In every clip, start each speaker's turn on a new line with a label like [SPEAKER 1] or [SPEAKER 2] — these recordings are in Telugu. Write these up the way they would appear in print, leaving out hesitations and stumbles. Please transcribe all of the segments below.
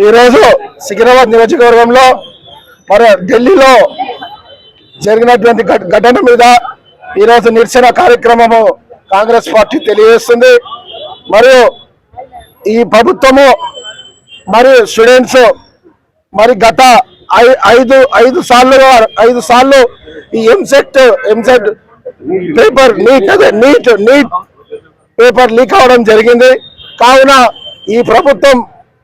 [SPEAKER 1] ఈరోజు సికింద్రాబాద్ నియోజకవర్గంలో మరి ఢిల్లీలో జరిగినటువంటి ఘటన మీద ఈరోజు నిరసన కార్యక్రమము కాంగ్రెస్ పార్టీ తెలియజేస్తుంది. మరియు ఈ ప్రభుత్వము మరి స్టూడెంట్స్ మరి గత ఐదు సార్లు ఈ EAMCET paper neat paper leak అవడం జరిగింది. కావున ఈ ప్రభుత్వం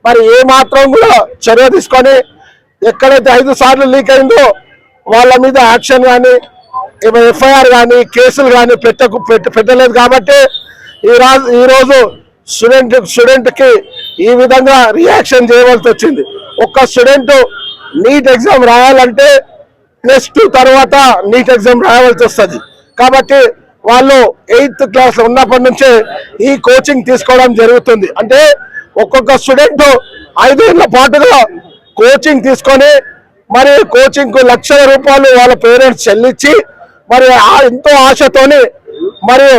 [SPEAKER 1] మరి ఏ మాత్రం కూడా చర్య తీసుకొని ఎక్కడైతే 5 సార్లు లీక్ అయిందో వాళ్ళ మీద యాక్షన్ కానీ ఎఫ్ఐఆర్ కానీ కేసులు కానీ పెట్టలేదు. కాబట్టి ఈరోజు స్టూడెంట్కి ఈ విధంగా రియాక్షన్ చేయవలసి వచ్చింది. ఒక్క స్టూడెంట్ నీట్ ఎగ్జామ్ రాయాలంటే +2 తర్వాత నీట్ ఎగ్జామ్ రాయవలసి వస్తుంది. కాబట్టి వాళ్ళు 8th క్లాస్ ఉన్నప్పటి నుంచే ఈ కోచింగ్ తీసుకోవడం జరుగుతుంది. అంటే ఒక్కొక్క స్టూడెంట్ 5 ఏళ్ల పాటుగా కోచింగ్ తీసుకొని మరి కోచింగ్కు లక్షల రూపాయలు వాళ్ళ పేరెంట్స్ చెల్లించి మరి ఎంతో ఆశతోని మరియు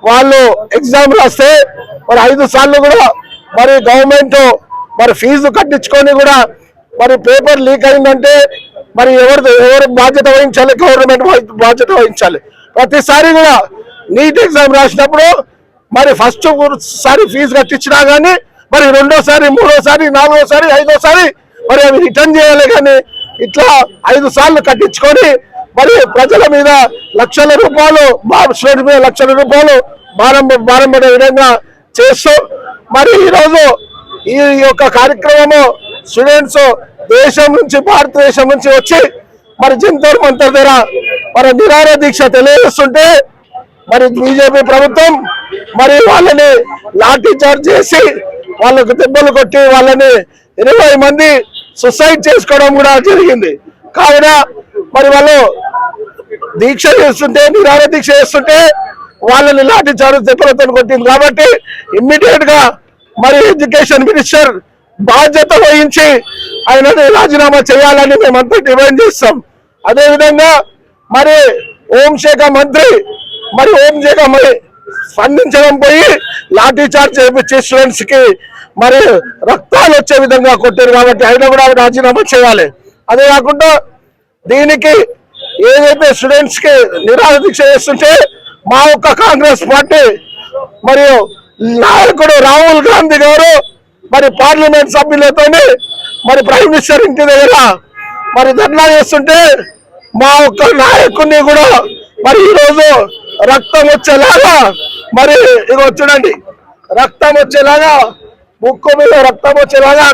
[SPEAKER 1] వాళ్ళు ఎగ్జామ్ రాస్తే మరి 5 సార్లు కూడా మరి గవర్నమెంట్ మరి ఫీజు కట్టించుకొని కూడా మరి పేపర్ లీక్ అయిందంటే మరి ఎవరు బాధ్యత వహించాలి? గవర్నమెంట్ బాధ్యత వహించాలి. ప్రతిసారి కూడా నీట్ ఎగ్జామ్ రాసినప్పుడు మరి ఫస్ట్ సారి ఫీజు కట్టించినా కానీ మరి 2వ సారి 3వ సారి 4వ సారి 5వ సారి మరి అవి రిటర్న్ చేయాలి. కానీ ఇట్లా 5 సార్లు కట్టించుకొని మరి ప్రజల మీద లక్షల రూపాయలు స్టూడెంట్ మీద లక్షల రూపాయలు భారం పడే విధంగా చేస్తూ మరి ఈరోజు ఈ యొక్క కార్యక్రమము స్టూడెంట్స్ దేశం నుంచి భారతదేశం నుంచి వచ్చి మరి జంతర్ మంతర్ దగ్గర మరి నిరాహార దీక్ష తెలియజేస్తుంటే మరి బీజేపీ ప్రభుత్వం మరి వాళ్ళని లాఠీ చార్జ్ చేసి వాళ్ళకు దెబ్బలు కొట్టి వాళ్ళని 20 మంది సూసైడ్ చేసుకోవడం కూడా జరిగింది. కావున మరి వాళ్ళు దీక్ష చేస్తుంటే నిరాహార దీక్ష చేస్తుంటే వాళ్ళని లాఠీ చార్జ్ దెబ్బలతో కొట్టింది. కాబట్టి ఇమ్మీడియట్ గా మరి ఎడ్యుకేషన్ మినిస్టర్ బాధ్యత వహించి ఆయనని రాజీనామా చేయాలని మేమంతా డిమాండ్ చేస్తాం. అదేవిధంగా మరి హోంశాఖ మంత్రి మరి స్పందించడం పోయి లాఠీ చార్జ్ చేయించి స్టూడెంట్స్ కి మరి రక్తాలు వచ్చే విధంగా కొట్టారు. కాబట్టి ఆయన కూడా రాజీనామా చేయాలి. అదే కాకుండా దీనికి ఏదైతే స్టూడెంట్స్ కి నిరాహార దీక్ష చేస్తుంటే మా ఒక్క కాంగ్రెస్ పార్టీ మరియు నాయకుడు రాహుల్ గాంధీ గారు మరి పార్లమెంట్ సభ్యులతోని మరి ప్రైమ్ మినిస్టర్ ఇంటి దగ్గర మరి ధర్నా చేస్తుంటే మా ఒక్క నాయకుడిని కూడా మరి ఈరోజు రక్తం వచ్చేలాగా మరి ఇగో చూడండి రక్తం వచ్చేలాగా ముక్కు మీద రక్తం వచ్చేలాగా